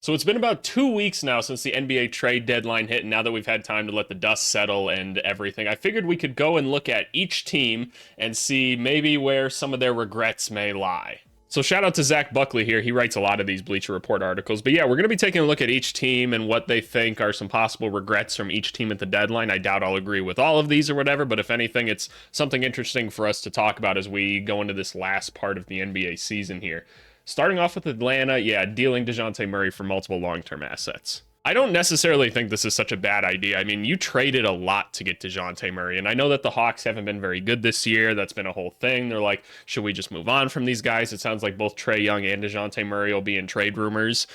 So it's been about 2 weeks now since the NBA trade deadline hit, and now that we've had time to let the dust settle and everything, I figured we could go and look at each team and see maybe where some of their regrets may lie. So shout out to Zach Buckley here. He writes a lot of these Bleacher Report articles. But yeah, we're going to be taking a look at each team and what they think are some possible regrets from each team at the deadline. I doubt I'll agree with all of these or whatever, but if anything, it's something interesting for us to talk about as we go into this last part of the NBA season here. Starting off with Atlanta, yeah, dealing DeJounte Murray for multiple long-term assets. I don't necessarily think this is such a bad idea. I mean, you traded a lot to get DeJounte Murray, and I know that the Hawks haven't been very good this year. That's been a whole thing. They're like, should we just move on from these guys? It sounds like both Trae Young and DeJounte Murray will be in trade rumors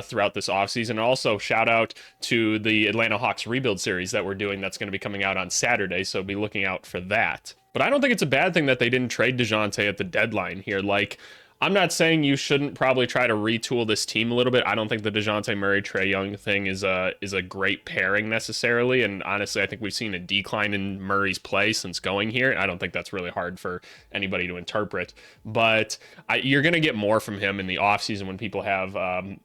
throughout this offseason. And also, shout out to the Atlanta Hawks rebuild series that we're doing that's going to be coming out on Saturday, so be looking out for that. But I don't think it's a bad thing that they didn't trade DeJounte at the deadline here. Like, I'm not saying you shouldn't probably try to retool this team a little bit. I don't think the DeJounte Murray Trae Young thing is a great pairing necessarily. And honestly, I think we've seen a decline in Murray's play since going here. I don't think that's really hard for anybody to interpret. But you're going to get more from him in the offseason when people have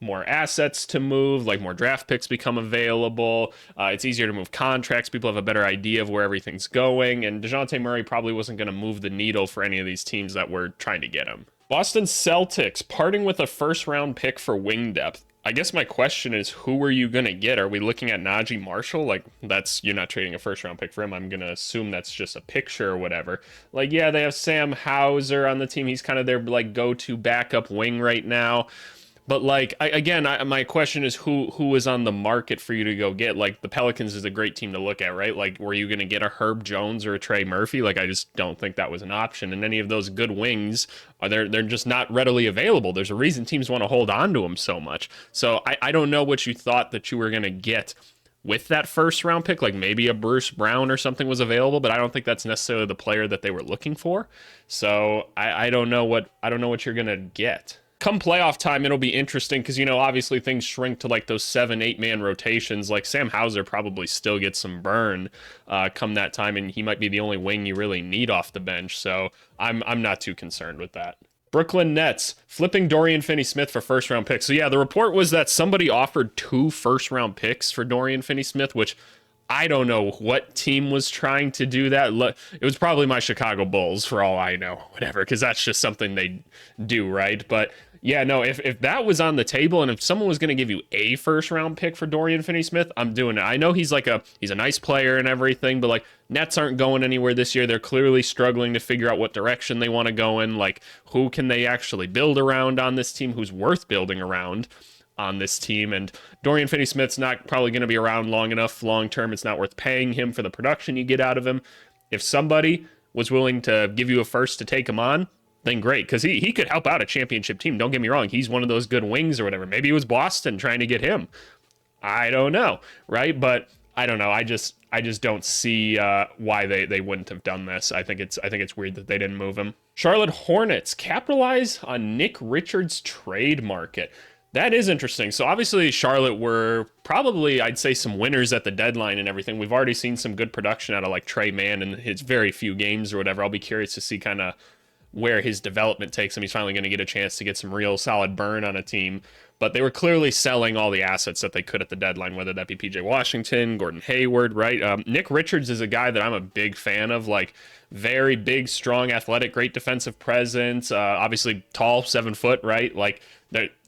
more assets to move, like more draft picks become available. It's easier to move contracts. People have a better idea of where everything's going. And DeJounte Murray probably wasn't going to move the needle for any of these teams that were trying to get him. Boston Celtics parting with a first-round pick for wing depth. I guess my question is, who are you going to get? Are we looking at Najee Marshall? Like, you're not trading a first-round pick for him. I'm going to assume that's just a picture or whatever. Like, yeah, they have Sam Hauser on the team. He's kind of their, like, go-to backup wing right now. But like my question is who is on the market for you to go get? Like the Pelicans is a great team to look at, right? Like were you going to get a Herb Jones or a Trey Murphy? Like I just don't think that was an option. And any of those good wings they're just not readily available. There's a reason teams want to hold on to them so much. So I don't know what you thought that you were going to get with that first round pick. Like maybe a Bruce Brown or something was available, but I don't think that's necessarily the player that they were looking for. So I don't know what you're going to get. Come playoff time, it'll be interesting because, obviously things shrink to like those 7-8 man rotations. Like Sam Hauser probably still gets some burn come that time, and he might be the only wing you really need off the bench. So I'm not too concerned with that. Brooklyn Nets flipping Dorian Finney-Smith for first-round picks. So yeah, the report was that somebody offered 2 first-round picks for Dorian Finney-Smith, which I don't know what team was trying to do that. It was probably my Chicago Bulls for all I know, whatever, because that's just something they do, right? But yeah, no, if that was on the table and if someone was going to give you a first round pick for Dorian Finney-Smith, I'm doing it. I know he's a nice player and everything, but like Nets aren't going anywhere this year. They're clearly struggling to figure out what direction they want to go in. Like who can they actually build around on this team? Who's worth building around on this team? And Dorian Finney-Smith's not probably going to be around long enough long term. It's not worth paying him for the production you get out of him. If somebody was willing to give you a first to take him on, then great, because he could help out a championship team. Don't get me wrong. He's one of those good wings or whatever. Maybe it was Boston trying to get him. I don't know, right? But I don't know. I just don't see why they wouldn't have done this. I think it's weird that they didn't move him. Charlotte Hornets capitalize on Nick Richards trade market. That is interesting. So obviously Charlotte were probably, I'd say, some winners at the deadline and everything. We've already seen some good production out of like Trey Mann in his very few games or whatever. I'll be curious to see kind of where his development takes him. He's finally going to get a chance to get some real solid burn on a team. But they were clearly selling all the assets that they could at the deadline, whether that be PJ Washington, Gordon Hayward, right? Nick Richards is a guy that I'm a big fan of, like very big, strong, athletic, great defensive presence, obviously tall, 7 foot, right? Like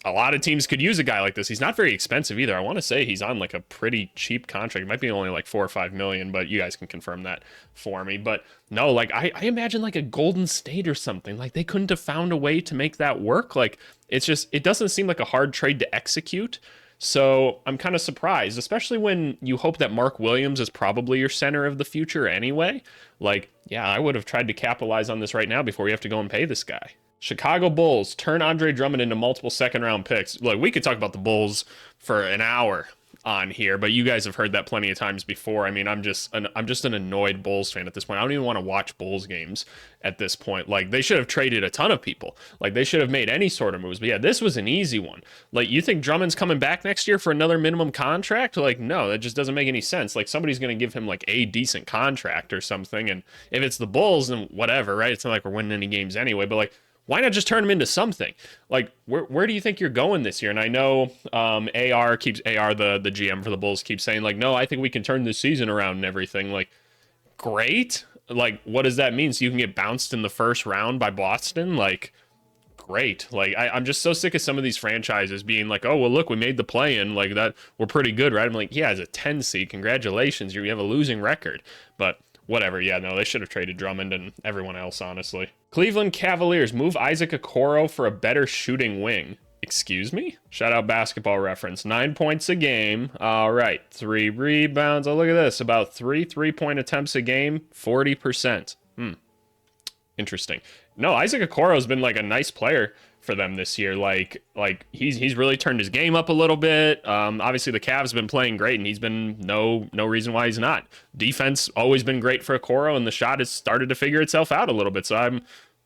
a lot of teams could use a guy like this. He's not very expensive either. I want to say he's on like a pretty cheap contract. It might be only like 4 or 5 million, but you guys can confirm that for me. But no, like I imagine like a Golden State or something. Like they couldn't have found a way to make that work. Like it doesn't seem like a hard trade to execute. So I'm kind of surprised, especially when you hope that Mark Williams is probably your center of the future anyway. Like, yeah, I would have tried to capitalize on this right now before you have to go and pay this guy. Chicago Bulls turn Andre Drummond into multiple second-round picks. Look, we could talk about the Bulls for an hour on here, but you guys have heard that plenty of times before. I mean, I'm just an annoyed Bulls fan at this point. I don't even want to watch Bulls games at this point. Like, they should have traded a ton of people. Like, they should have made any sort of moves. But yeah, this was an easy one. Like, you think Drummond's coming back next year for another minimum contract? Like, no, that just doesn't make any sense. Like, somebody's going to give him like a decent contract or something. And if it's the Bulls, then whatever, right? It's not like we're winning any games anyway. But like, why not just turn him into something? Like, where do you think you're going this year? And I know AR, the GM for the Bulls, keeps saying like, no, I think we can turn this season around and everything. Like, great. Like, what does that mean? So you can get bounced in the first round by Boston? Like, great. Like, I'm just so sick of some of these franchises being like, oh, well, look, we made the play in. Like, that, we're pretty good, right? I'm like, yeah, as a 10 seed, congratulations. You have a losing record. But whatever. Yeah, no, they should have traded Drummond and everyone else, honestly. Cleveland Cavaliers move Isaac Okoro for a better shooting wing. Excuse me? Shout out Basketball Reference. 9 points a game. All right. 3 rebounds. Oh, look at this. About 3 3-point attempts a game. 40%. Interesting. No, Isaac Okoro's been like a nice player for them this year. Like he's really turned his game up a little bit. Obviously the Cavs been playing great, and he's been no reason why he's not. Defense always been great for Okoro, and the shot has started to figure itself out a little bit. So I'm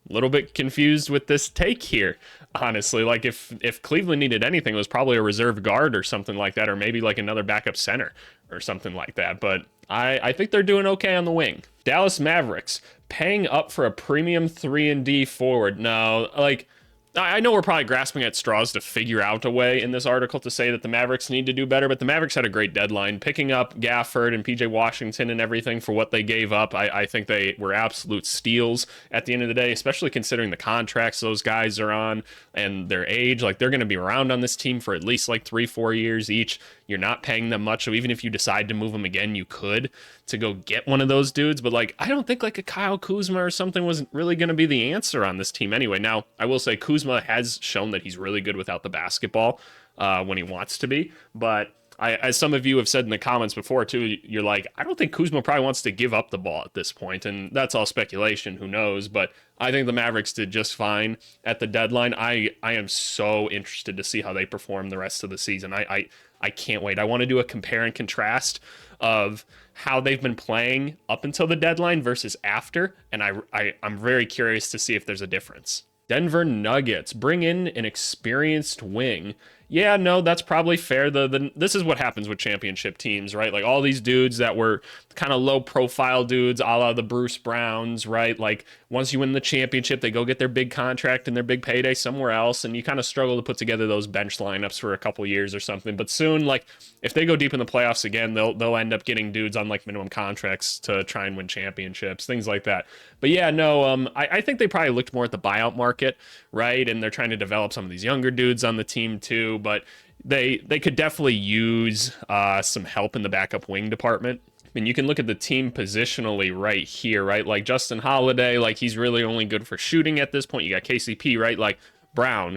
a little bit confused with this take here, honestly. Like if Cleveland needed anything, it was probably a reserve guard or something like that, or maybe like another backup center or something like that. But I think they're doing okay on the wing. Dallas Mavericks paying up for a premium 3-and-D forward. No, like, I know we're probably grasping at straws to figure out a way in this article to say that the Mavericks need to do better, but the Mavericks had a great deadline. Picking up Gafford and PJ Washington and everything for what they gave up, I think they were absolute steals at the end of the day, especially considering the contracts those guys are on and their age. Like, they're going to be around on this team for at least like 3-4 years each. You're not paying them much, so even if you decide to move them again, you could to go get one of those dudes. But like, I don't think like a Kyle Kuzma or something was really going to be the answer on this team anyway. Now, I will say Kuzma has shown that he's really good without the basketball when he wants to be. But as some of you have said in the comments before too, you're like, I don't think Kuzma probably wants to give up the ball at this point, and that's all speculation. Who knows? But I think the Mavericks did just fine at the deadline. I am so interested to see how they perform the rest of the season. I can't wait. I want to do a compare and contrast of how they've been playing up until the deadline versus after, and I'm very curious to see if there's a difference. Denver Nuggets bring in an experienced wing. Yeah, no, that's probably fair. This is what happens with championship teams, right? Like all these dudes that were kind of low profile dudes, a la the Bruce Browns, right? Like once you win the championship, they go get their big contract and their big payday somewhere else, and you kind of struggle to put together those bench lineups for a couple years or something. But soon, like if they go deep in the playoffs again, they'll end up getting dudes on like minimum contracts to try and win championships, things like that. But yeah, no, I think they probably looked more at the buyout market, right? And they're trying to develop some of these younger dudes on the team too. But they could definitely use some help in the backup wing department. I mean, you can look at the team positionally right here, right? Like Justin Holiday, like he's really only good for shooting at this point. You got KCP, right? Like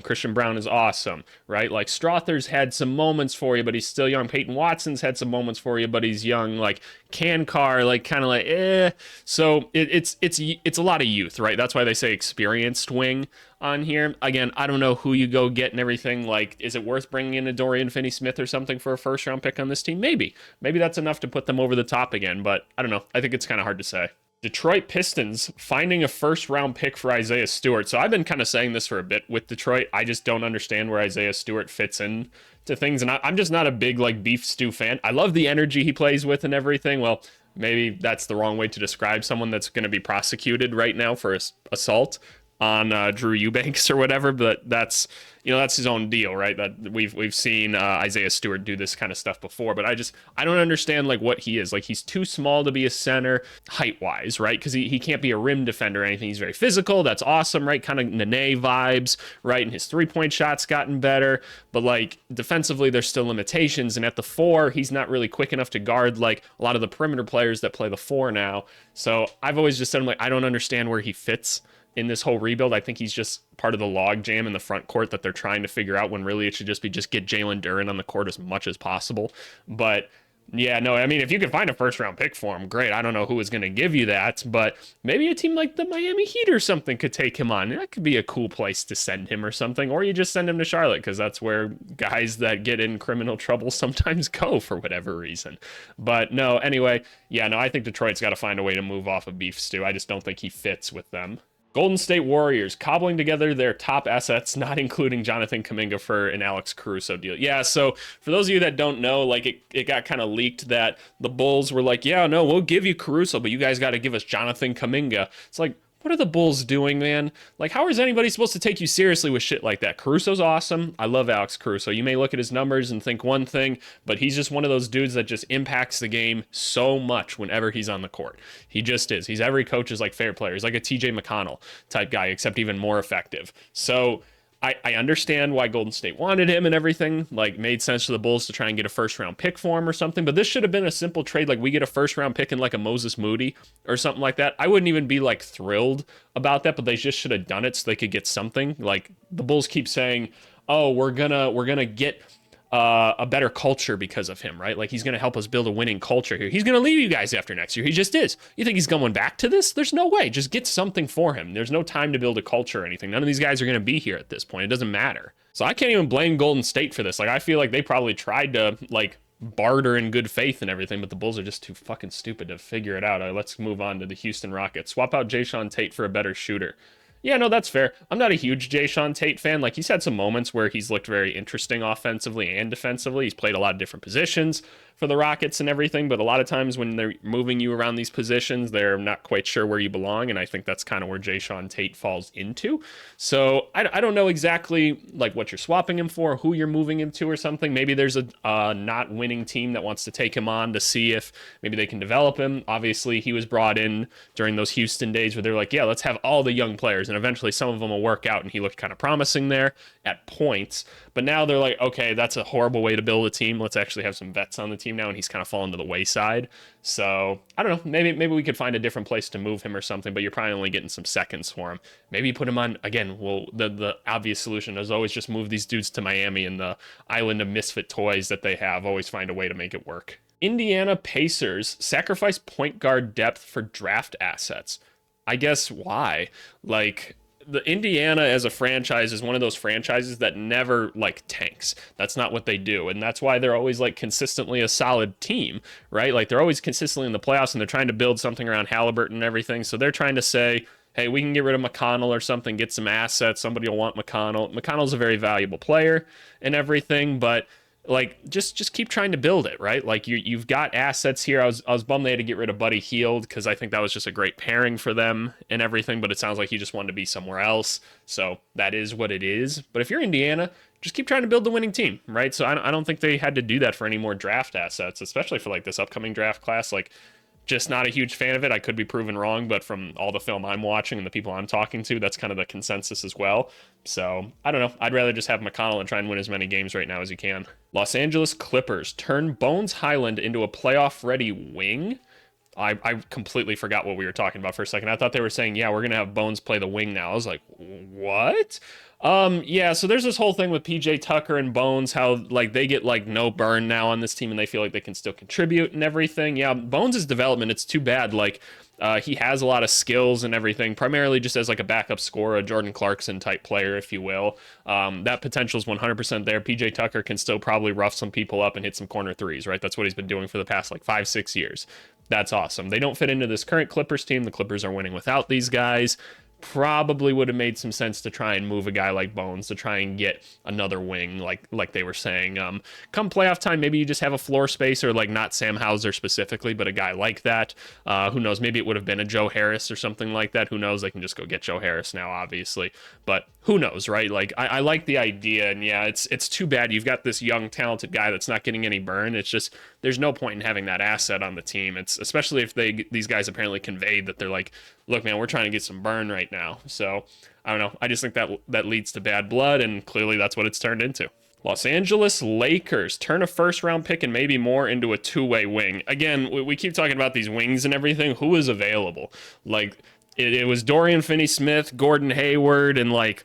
Christian Brown is awesome, right? Like Strother's had some moments for you, but he's still young. Peyton Watson's had some moments for you, but he's young. Like Kankar, like kind of like So it's a lot of youth, right? That's why they say experienced wing on here. Again, I don't know who you go get and everything. Like, is it worth bringing in a Dorian Finney-Smith or something for a first-round pick on this team? Maybe that's enough to put them over the top again. But I don't know. I think it's kind of hard to say. Detroit Pistons finding a first-round pick for Isaiah Stewart. So I've been kind of saying this for a bit with Detroit. I just don't understand where Isaiah Stewart fits in to things. And I'm just not a big, like, beef stew fan. I love the energy he plays with and everything. Well, maybe that's the wrong way to describe someone that's going to be prosecuted right now for assault on Drew Eubanks or whatever, but that's his own deal, right? That we've seen Isaiah Stewart do this kind of stuff before, but I don't understand like what he is. Like he's too small to be a center height wise, right? Because he can't be a rim defender or anything. He's very physical. That's awesome, right? Kind of Nene vibes, right? And his 3-point shot's gotten better, but like defensively, there's still limitations. And at the 4, he's not really quick enough to guard like a lot of the perimeter players that play the 4 now. So I've always just said, I'm like, I don't understand where he fits in this whole rebuild. I think he's just part of the log jam in the front court that they're trying to figure out, when really it should just get Jalen Duren on the court as much as possible. But yeah, no, I mean, if you could find a first-round pick for him, great. I don't know who is going to give you that, but maybe a team like the Miami Heat or something could take him on. That could be a cool place to send him or something, or you just send him to Charlotte, because that's where guys that get in criminal trouble sometimes go for whatever reason. But no, anyway, yeah, no, I think Detroit's got to find a way to move off of Beef Stew. I just don't think he fits with them. Golden State Warriors cobbling together their top assets, not including Jonathan Kuminga, for an Alex Caruso deal. Yeah, so for those of you that don't know, like it got kind of leaked that the Bulls were like, yeah, no, we'll give you Caruso, but you guys got to give us Jonathan Kuminga. It's like, What are the Bulls doing, man? Like, how is anybody supposed to take you seriously with shit like that? Caruso's awesome. I love Alex Caruso. You may look at his numbers and think one thing, but he's just one of those dudes that just impacts the game so much whenever he's on the court. He just is. He's every coach's like favorite player. He's like a TJ McConnell type guy, except even more effective. So I understand why Golden State wanted him and everything. Like, made sense to the Bulls to try and get a first round pick for him or something. But this should have been a simple trade. Like, we get a first round pick in like a Moses Moody or something like that. I wouldn't even be like thrilled about that, but they just should have done it so they could get something. Like, the Bulls keep saying, oh, we're gonna get a better culture because of him, right? Like, he's going to help us build a winning culture here. He's going to leave you guys after next year. He just is. You think he's going back to this? There's no way. Just get something for him. There's no time to build a culture or anything. None of these guys are going to be here at this point. It doesn't matter. So I can't even blame Golden State for this. Like, I feel like they probably tried to, like, barter in good faith and everything, but the Bulls are just too fucking stupid to figure it out. Let's move on to the Houston Rockets. Swap out Jayshawn Tate for a better shooter. Yeah, no, that's fair. I'm not a huge Jayshawn Tate fan. Like, he's had some moments where he's looked very interesting offensively and defensively. He's played a lot of different positions for the Rockets and everything, but a lot of times when they're moving you around these positions, they're not quite sure where you belong, and I think that's kind of where Jayshawn Tate falls into. So I don't know exactly like what you're swapping him for, who you're moving him to or something. Maybe there's a not winning team that wants to take him on to see if maybe they can develop him. Obviously, he was brought in during those Houston days where they're like, yeah, let's have all the young players, and eventually some of them will work out, and he looked kind of promising there at points. But now they're like, okay, that's a horrible way to build a team. Let's actually have some vets on the team now, and he's kind of fallen to the wayside. So I don't know. Maybe we could find a different place to move him or something. But you're probably only getting some seconds for him. Maybe put him on again. Well, the obvious solution is always just move these dudes to Miami and the island of misfit toys that they have. Always find a way to make it work. Indiana Pacers sacrifice point guard depth for draft assets. I guess why? Like, the Indiana as a franchise is one of those franchises that never like tanks. That's not what they do. And that's why they're always like consistently a solid team, right? Like, they're always consistently in the playoffs, and they're trying to build something around Halliburton and everything. So they're trying to say, hey, we can get rid of McConnell or something, get some assets. Somebody will want McConnell. McConnell's a very valuable player and everything, but like, just keep trying to build it, right? Like, you've got assets here. I was bummed they had to get rid of Buddy Hield because I think that was just a great pairing for them and everything, but it sounds like he just wanted to be somewhere else. So that is what it is. But if you're Indiana, just keep trying to build the winning team, right? So I don't think they had to do that for any more draft assets, especially for like this upcoming draft class. Like, just not a huge fan of it. I could be proven wrong, but from all the film I'm watching and the people I'm talking to, that's kind of the consensus as well. So I don't know. I'd rather just have McConnell and try and win as many games right now as you can. Los Angeles Clippers turn Bones Highland into a playoff-ready wing. I completely forgot what we were talking about for a second. I thought they were saying, yeah, we're going to have Bones play the wing now. I was like, what? Yeah, so there's this whole thing with PJ Tucker and Bones, how like they get like no burn now on this team and they feel like they can still contribute and everything. Yeah, Bones' development, it's too bad. Like, he has a lot of skills and everything, primarily just as like a backup scorer, a Jordan Clarkson type player, if you will. That potential is 100% there. PJ Tucker can still probably rough some people up and hit some corner threes, right? That's what he's been doing for the past like 5-6 years. That's awesome. They don't fit into this current Clippers team. The Clippers are winning without these guys. Probably would have made some sense to try and move a guy like Bones to try and get another wing, like they were saying. Come playoff time, maybe you just have a floor spacer, like not Sam Hauser specifically, but a guy like that. Who knows? Maybe it would have been a Joe Harris or something like that. Who knows? They can just go get Joe Harris now, obviously. But who knows, right? Like, I like the idea, and yeah, it's too bad you've got this young, talented guy that's not getting any burn. It's just there's no point in having that asset on the team. It's especially if these guys apparently conveyed that they're like, look, man, we're trying to get some burn right now. So I don't know. I just think that leads to bad blood, and clearly that's what it's turned into. Los Angeles Lakers turn a first-round pick and maybe more into a two-way wing. Again, we keep talking about these wings and everything. Who is available? Like, it was Dorian Finney-Smith, Gordon Hayward, and like,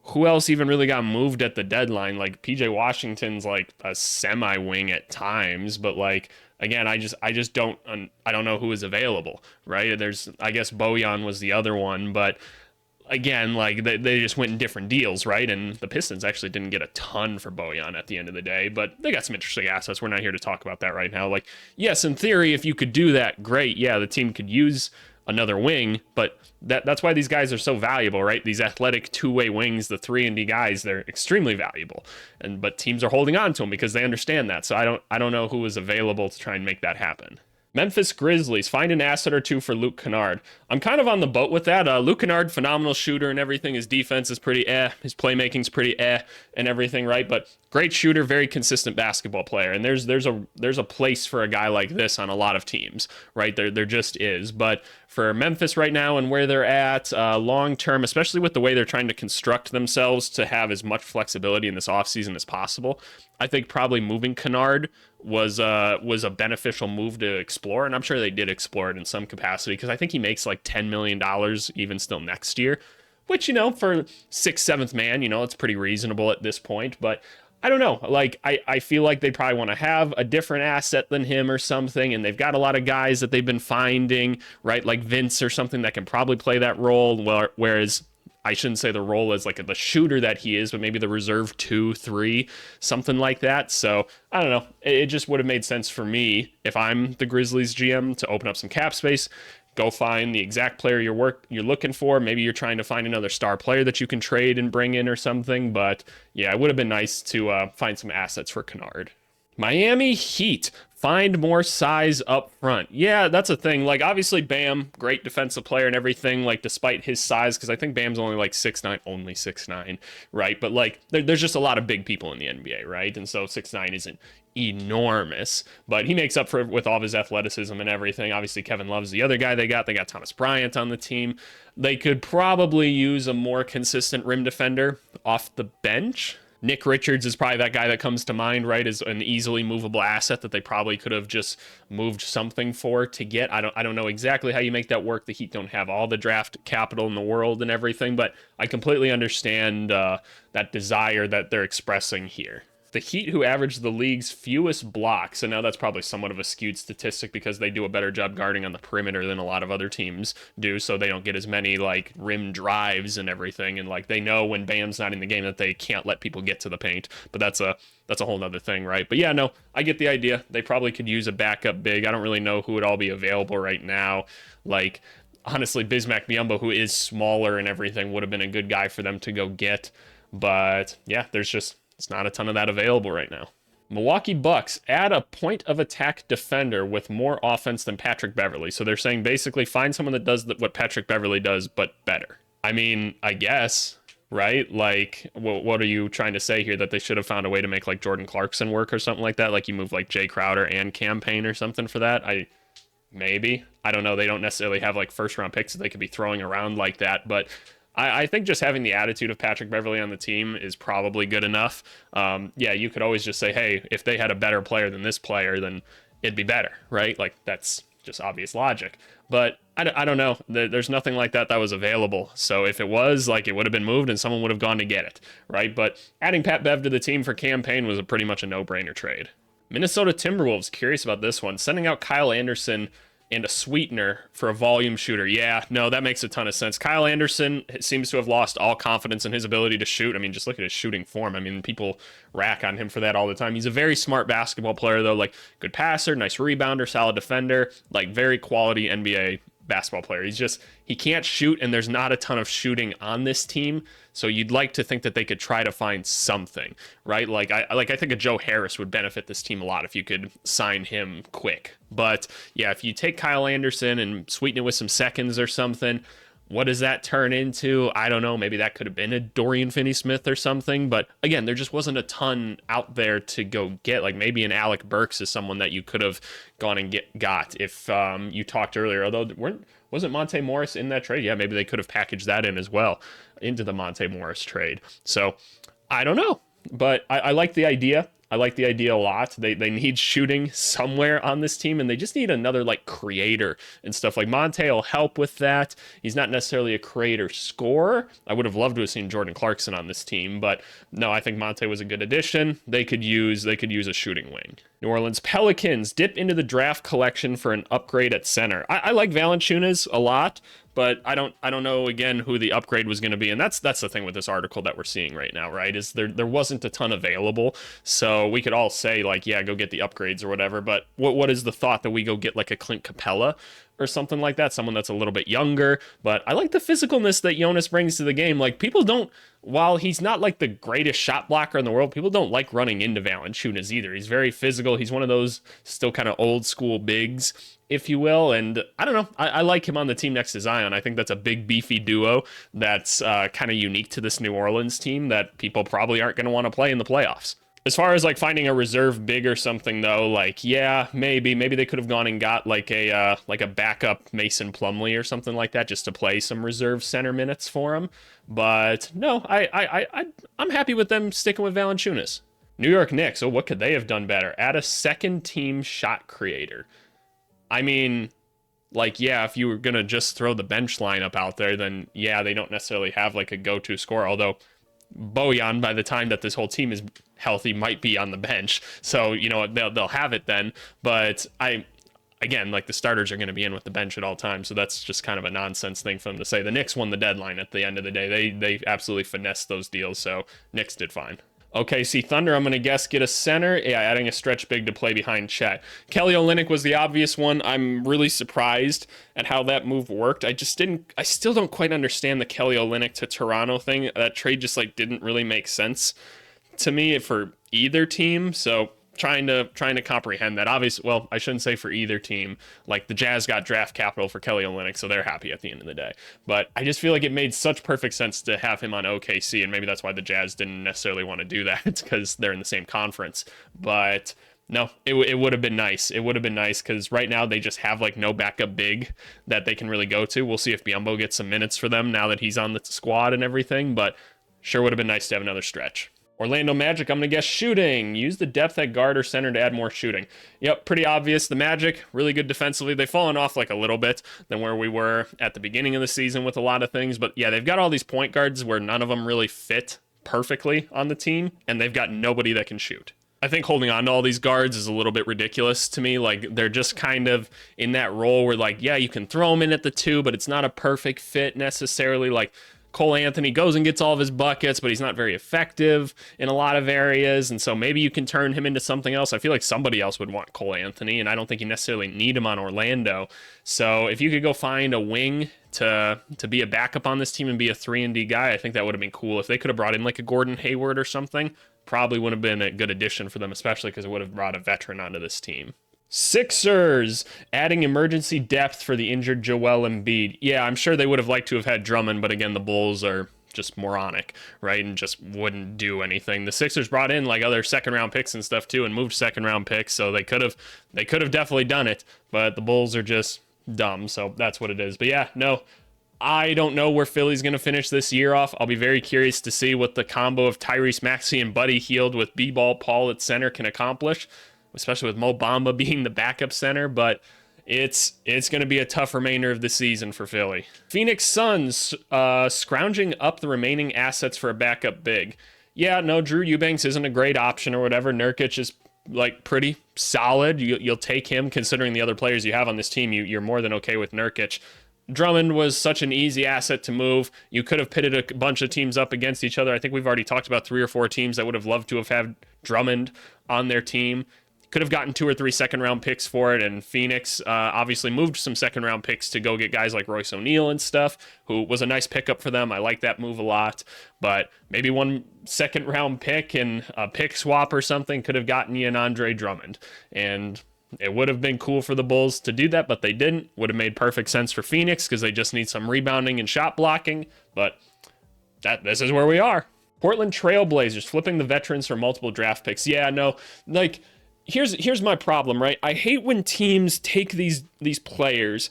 who else even really got moved at the deadline? Like, PJ Washington's like a semi-wing at times, but like, again, I just don't know who is available, right? I guess Bojan was the other one, but again, like they just went in different deals, right? And the Pistons actually didn't get a ton for Bojan at the end of the day, but they got some interesting assets. We're not here to talk about that right now. Like, yes, in theory, if you could do that, great. Yeah, the team could use another wing, but that's why these guys are so valuable, right? These athletic two-way wings, the 3-and-D guys, they're extremely valuable. But teams are holding on to them because they understand that. So I don't know who is available to try and make that happen. Memphis Grizzlies, find an asset or two for Luke Kennard. I'm kind of on the boat with that. Luke Kennard, phenomenal shooter and everything. His defense is pretty his playmaking's pretty and everything, right? But great shooter, very consistent basketball player. And there's a place for a guy like this on a lot of teams, right? There just is. But for Memphis right now and where they're at long term, especially with the way they're trying to construct themselves to have as much flexibility in this offseason as possible, I think probably moving Kennard was a beneficial move to explore, and I'm sure they did explore it in some capacity because I think he makes like $10 million even still next year, which, for sixth, seventh man, it's pretty reasonable at this point. But I don't know. Like, I feel like they probably want to have a different asset than him or something, and they've got a lot of guys that they've been finding, right? Like Vince or something that can probably play that role, whereas I shouldn't say the role as like the shooter that he is, but maybe the reserve 2, 3, something like that. So I don't know. It just would have made sense for me if I'm the Grizzlies GM to open up some cap space, go find the exact player you're looking for. Maybe you're trying to find another star player that you can trade and bring in or something. But yeah, it would have been nice to find some assets for Kennard. Miami Heat, find more size up front. Yeah, that's a thing. Like, obviously, Bam, great defensive player and everything, like, despite his size, because I think Bam's only, like, 6'9", only 6'9", right? But, like, there's just a lot of big people in the NBA, right? And so 6'9" isn't enormous, but he makes up for it with all of his athleticism and everything. Obviously, Kevin Love's the other guy they got. They got Thomas Bryant on the team. They could probably use a more consistent rim defender off the bench. Nick Richards is probably that guy that comes to mind, right? As an easily movable asset that they probably could have just moved something for to get. I don't know exactly how you make that work. The Heat don't have all the draft capital in the world and everything, but I completely understand that desire that they're expressing here. The Heat, who average the league's fewest blocks, and now that's probably somewhat of a skewed statistic because they do a better job guarding on the perimeter than a lot of other teams do, so they don't get as many like rim drives and everything, and like they know when Bam's not in the game that they can't let people get to the paint, but that's a whole nother thing, right? But yeah, no, I get the idea. They probably could use a backup big. I don't really know who would all be available right now. Like, honestly, Bismack Biyombo, who is smaller and everything, would have been a good guy for them to go get, but yeah, it's not a ton of that available right now. Milwaukee Bucks, add a point of attack defender with more offense than Patrick Beverley. So they're saying basically find someone that does what Patrick Beverley does, but better. I mean, I guess, right? Like, what are you trying to say here? That they should have found a way to make like Jordan Clarkson work or something like that? Like you move like Jay Crowder and Cam Payne or something for that? Maybe. I don't know. They don't necessarily have like first round picks that they could be throwing around like that, but I think just having the attitude of Patrick Beverley on the team is probably good enough. Yeah, you could always just say, hey, if they had a better player than this player, then it'd be better, right? Like, that's just obvious logic. But I don't know. There's nothing like that was available. So if it was, like, it would have been moved and someone would have gone to get it, right? But adding Pat Bev to the team for Cam Payne was pretty much a no-brainer trade. Minnesota Timberwolves, curious about this one. Sending out Kyle Anderson and a sweetener for a volume shooter. Yeah, no, that makes a ton of sense. Kyle Anderson seems to have lost all confidence in his ability to shoot. I mean, just look at his shooting form. I mean, people rack on him for that all the time. He's a very smart basketball player, though. Like, good passer, nice rebounder, solid defender, like, very quality NBA basketball player. He can't shoot, and there's not a ton of shooting on this team. So you'd like to think that they could try to find something, right? Like I think a Joe Harris would benefit this team a lot if you could sign him quick. But yeah, if you take Kyle Anderson and sweeten it with some seconds or something, what does that turn into? I don't know. Maybe that could have been a Dorian Finney-Smith or something. But again, there just wasn't a ton out there to go get. Like maybe an Alec Burks is someone that you could have gone and got if you talked earlier. Although wasn't Monte Morris in that trade? Yeah, maybe they could have packaged that in as well into the Monte Morris trade. So I don't know. But I like the idea. I like the idea a lot. They need shooting somewhere on this team, and they just need another like creator and stuff. Like Monte will help with that. He's not necessarily a creator scorer. I would have loved to have seen Jordan Clarkson on this team, but no, I think Monte was a good addition. They could use a shooting wing. New Orleans Pelicans dip into the draft collection for an upgrade at center. I like Valanciunas a lot, but I don't know again who the upgrade was going to be, and that's the thing with this article that we're seeing right now, right? Is there wasn't a ton available, so we could all say like, yeah, go get the upgrades or whatever. But what is the thought that we go get like a Clint Capella or something like that, someone that's a little bit younger. But I like the physicalness that Jonas brings to the game. Like, people don't, while he's not like the greatest shot blocker in the world, people don't like running into Valanciunas either. He's very physical. He's one of those still kind of old school bigs, if you will. And I don't know, I like him on the team next to Zion. I think that's a big, beefy duo that's kind of unique to this New Orleans team that people probably aren't going to want to play in the playoffs. As far as like finding a reserve big or something though, like, yeah, maybe they could have gone and got like a backup Mason Plumlee or something like that just to play some reserve center minutes for him. But no, I'm happy with them sticking with Valanciunas. New York Knicks, oh, what could they have done better? Add a second team shot creator. I mean, like, yeah, if you were gonna just throw the bench lineup out there, then yeah, they don't necessarily have like a go-to scorer, although Bojan, by the time that this whole team is healthy, might be on the bench. So, you know, they'll have it then. But again, like, the starters are going to be in with the bench at all times. So that's just kind of a nonsense thing for them to say. The Knicks won the deadline at the end of the day. They absolutely finessed those deals. So Knicks did fine. OKC Thunder, I'm going to guess, get a center. Yeah, adding a stretch big to play behind Chet. Kelly Olynyk was the obvious one. I'm really surprised at how that move worked. I still don't quite understand the Kelly Olynyk to Toronto thing. That trade just like didn't really make sense to me for either team. So trying to comprehend that. Obviously, well, I shouldn't say for either team. Like, the Jazz got draft capital for Kelly Olynyk, so they're happy at the end of the day. But I just feel like it made such perfect sense to have him on OKC, and maybe that's why the Jazz didn't necessarily want to do that. It's because they're in the same conference. But no, it would have been nice. It would have been nice because right now they just have like no backup big that they can really go to. We'll see if Biyombo gets some minutes for them now that he's on the squad and everything, but sure would have been nice to have another stretch. Orlando Magic, I'm going to guess shooting. Use the depth at guard or center to add more shooting. Yep, pretty obvious. The Magic, really good defensively. They've fallen off like a little bit than where we were at the beginning of the season with a lot of things. But yeah, they've got all these point guards where none of them really fit perfectly on the team, and they've got nobody that can shoot. I think holding on to all these guards is a little bit ridiculous to me. Like, they're just kind of in that role where, like, yeah, you can throw them in at the two, but it's not a perfect fit necessarily. Like, Cole Anthony goes and gets all of his buckets, but he's not very effective in a lot of areas, and so maybe you can turn him into something else. I feel like somebody else would want Cole Anthony, and I don't think you necessarily need him on Orlando. So if you could go find a wing to be a backup on this team and be a 3-and-D guy, I think that would have been cool. If they could have brought in like a Gordon Hayward or something, probably would have been a good addition for them, especially because it would have brought a veteran onto this team. Sixers, adding emergency depth for the injured Joel Embiid. Yeah, I'm sure they would have liked to have had Drummond, but again, the Bulls are just moronic, right? And just wouldn't do anything. The Sixers brought in like other second-round picks and stuff too, and moved second-round picks, so they could have definitely done it, but the Bulls are just dumb, so that's what it is. But yeah, no, I don't know where Philly's going to finish this year off. I'll be very curious to see what the combo of Tyrese Maxey and Buddy Hield with B-Ball Paul at center can accomplish, especially with Mo Bamba being the backup center, but it's going to be a tough remainder of the season for Philly. Phoenix Suns, scrounging up the remaining assets for a backup big. Yeah, no, Drew Eubanks isn't a great option or whatever. Nurkic is like pretty solid. You'll take him considering the other players you have on this team. You're more than okay with Nurkic. Drummond was such an easy asset to move. You could have pitted a bunch of teams up against each other. I think we've already talked about 3 or 4 teams that would have loved to have had Drummond on their team. Could have gotten 2 or 3 second-round picks for it, and Phoenix obviously moved some second-round picks to go get guys like Royce O'Neal and stuff, who was a nice pickup for them. I like that move a lot, but maybe 1 second-round pick and a pick swap or something could have gotten you an Andre Drummond, and it would have been cool for the Bulls to do that, but they didn't. Would have made perfect sense for Phoenix because they just need some rebounding and shot blocking, but this is where we are. Portland Trailblazers, flipping the veterans for multiple draft picks. Yeah, no, like... Here's my problem, right? I hate when teams take these players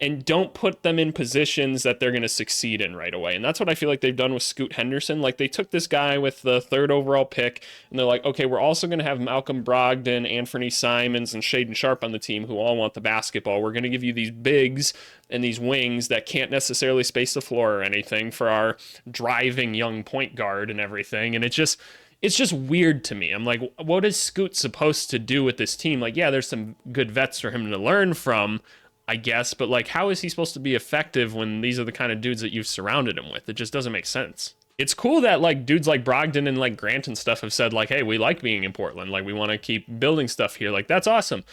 and don't put them in positions that they're going to succeed in right away. And that's what I feel like they've done with Scoot Henderson. Like, they took this guy with the 3rd overall pick, and they're like, okay, we're also going to have Malcolm Brogdon, Anthony Simons, and Shaden Sharp on the team who all want the basketball. We're going to give you these bigs and these wings that can't necessarily space the floor or anything for our driving young point guard and everything. And it's just weird to me. I'm like, what is Scoot supposed to do with this team? Like, yeah, there's some good vets for him to learn from, I guess, but like, how is he supposed to be effective when these are the kind of dudes that you've surrounded him with? It just doesn't make sense. It's cool that like dudes like Brogdon and like Grant and stuff have said like, hey, we like being in Portland. Like, we want to keep building stuff here. Like, that's awesome.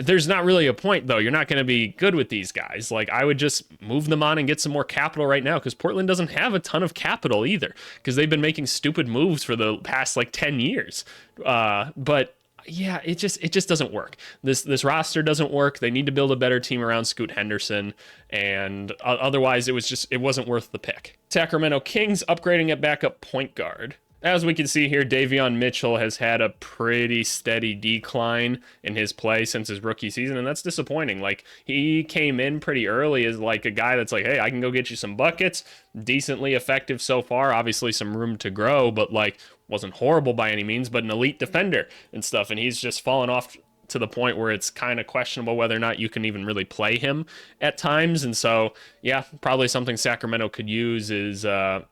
there's not really a point though. You're not going to be good with these guys. Like I would just move them on and get some more capital right now because Portland doesn't have a ton of capital either because they've been making stupid moves for the past like 10 years. But yeah, it just doesn't work. This roster doesn't work. They need to build a better team around Scoot Henderson, and otherwise it wasn't worth the pick. Sacramento Kings upgrading at backup point guard. As we can see here, Davion Mitchell has had a pretty steady decline in his play since his rookie season, and that's disappointing. Like, he came in pretty early as like a guy that's like, hey, I can go get you some buckets, decently effective so far, obviously some room to grow, but like wasn't horrible by any means, but an elite defender and stuff, and he's just fallen off to the point where it's kind of questionable whether or not you can even really play him at times. And so, yeah, probably something Sacramento could use is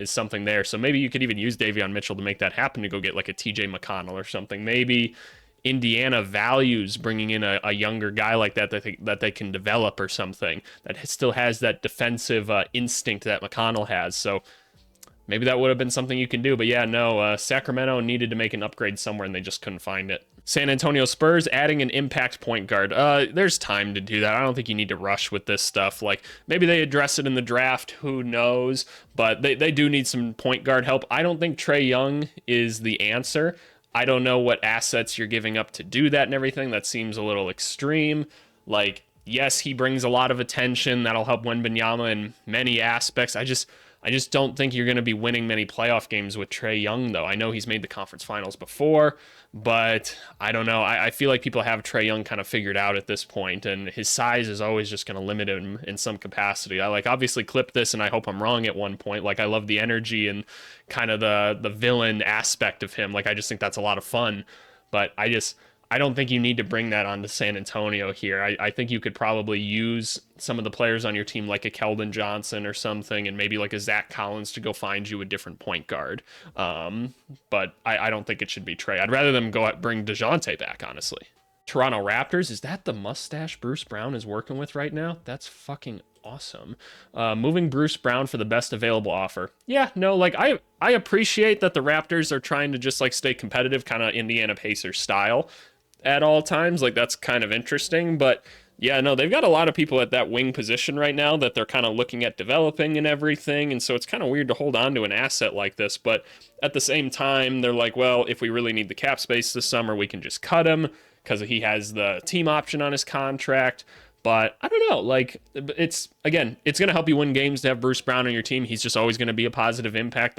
something there. So maybe you could even use Davion Mitchell to make that happen, to go get like a TJ McConnell or something. Maybe Indiana values bringing in a younger guy like that that they can develop or something that still has that defensive instinct that McConnell has. So maybe that would have been something you can do. But yeah, no, Sacramento needed to make an upgrade somewhere and they just couldn't find it. San Antonio Spurs adding an impact point guard. There's time to do that. I don't think you need to rush with this stuff. Like, maybe they address it in the draft, who knows? But they do need some point guard help. I don't think Trae Young is the answer. I don't know what assets you're giving up to do that and everything. That seems a little extreme. Like, yes, he brings a lot of attention. That'll help Wembanyama in many aspects. I just don't think you're going to be winning many playoff games with Trae Young, though. I know he's made the conference finals before, but I don't know. I feel like people have Trae Young kind of figured out at this point, and his size is always just going to limit him in some capacity. I obviously clip this, and I hope I'm wrong at one point. Like, I love the energy and kind of the villain aspect of him. Like, I just think that's a lot of fun, but I don't think you need to bring that onto San Antonio here. I think you could probably use some of the players on your team like a Keldon Johnson or something, and maybe like a Zach Collins to go find you a different point guard. But I don't think it should be Trae. I'd rather them bring DeJounte back, honestly. Toronto Raptors, is that the mustache Bruce Brown is working with right now? That's fucking awesome. Moving Bruce Brown for the best available offer. Yeah, no, like I appreciate that the Raptors are trying to just like stay competitive, kind of Indiana Pacers style at all times. Like, that's kind of interesting, but yeah, no, they've got a lot of people at that wing position right now that they're kind of looking at developing and everything, and so it's kind of weird to hold on to an asset like this, but at the same time, they're like, well, if we really need the cap space this summer, we can just cut him because he has the team option on his contract. But I don't know, like, it's going to help you win games to have Bruce Brown on your team. He's just always going to be a positive impact.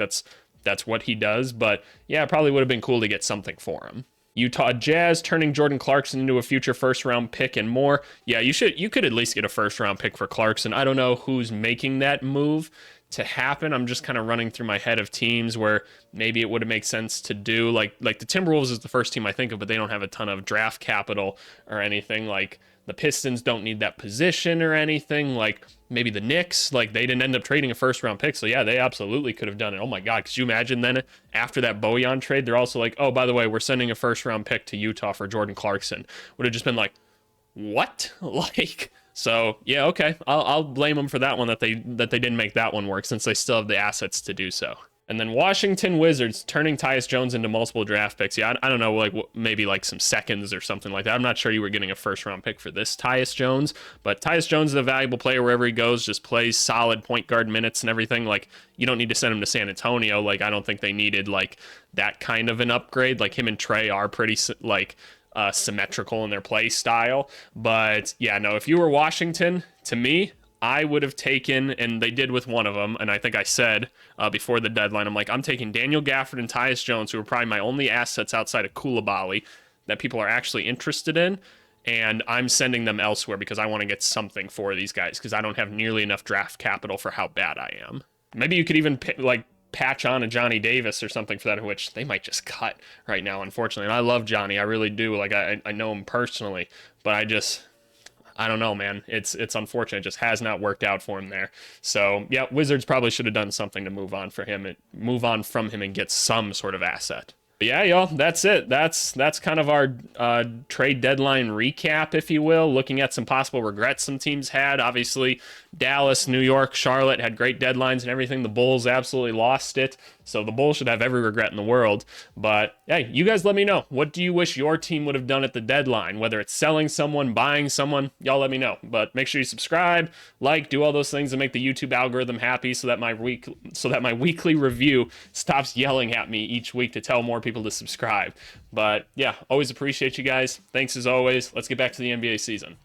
That's what he does, but yeah, it probably would have been cool to get something for him. Utah Jazz turning Jordan Clarkson into a future first-round pick and more. Yeah, you could at least get a first-round pick for Clarkson. I don't know who's making that move to happen. I'm just kind of running through my head of teams where maybe it would have made sense to do. Like the Timberwolves is the first team I think of, but they don't have a ton of draft capital or anything. Like, the Pistons don't need that position or anything. Like, maybe the Knicks, like, they didn't end up trading a first-round pick, so yeah, they absolutely could have done it. Oh my God, could you imagine then after that Bojan trade, they're also like, oh, by the way, we're sending a first-round pick to Utah for Jordan Clarkson. Would have just been like, what? Like, so yeah, okay, I'll blame them for that one, that they didn't make that one work, since they still have the assets to do so. And then Washington Wizards turning Tyus Jones into multiple draft picks. Yeah, I don't know, like maybe like some seconds or something like that. I'm not sure you were getting a first-round pick for this Tyus Jones, but Tyus Jones is a valuable player wherever he goes, just plays solid point guard minutes and everything. Like, you don't need to send him to San Antonio. Like, I don't think they needed like that kind of an upgrade. Like, him and Trae are pretty like symmetrical in their play style. But yeah, no, if you were Washington, to me, I would have taken, and they did with one of them, and I think I said before the deadline, I'm like, I'm taking Daniel Gafford and Tyus Jones, who are probably my only assets outside of Coulibaly that people are actually interested in, and I'm sending them elsewhere because I want to get something for these guys because I don't have nearly enough draft capital for how bad I am. Maybe you could even patch on a Johnny Davis or something for that, which they might just cut right now, unfortunately. And I love Johnny, I really do. Like, I know him personally, but I don't know, man. It's unfortunate. It just has not worked out for him there. So yeah, Wizards probably should have done something to move on from him and get some sort of asset. But yeah, y'all, that's it. That's kind of our trade deadline recap, if you will, looking at some possible regrets some teams had. Obviously, Dallas, New York, Charlotte had great deadlines and everything. The Bulls absolutely lost it. So the Bulls should have every regret in the world. But hey, you guys let me know. What do you wish your team would have done at the deadline? Whether it's selling someone, buying someone, y'all let me know. But make sure you subscribe, like, do all those things to make the YouTube algorithm happy so that my weekly review stops yelling at me each week to tell more people to subscribe. But yeah, always appreciate you guys. Thanks as always. Let's get back to the NBA season.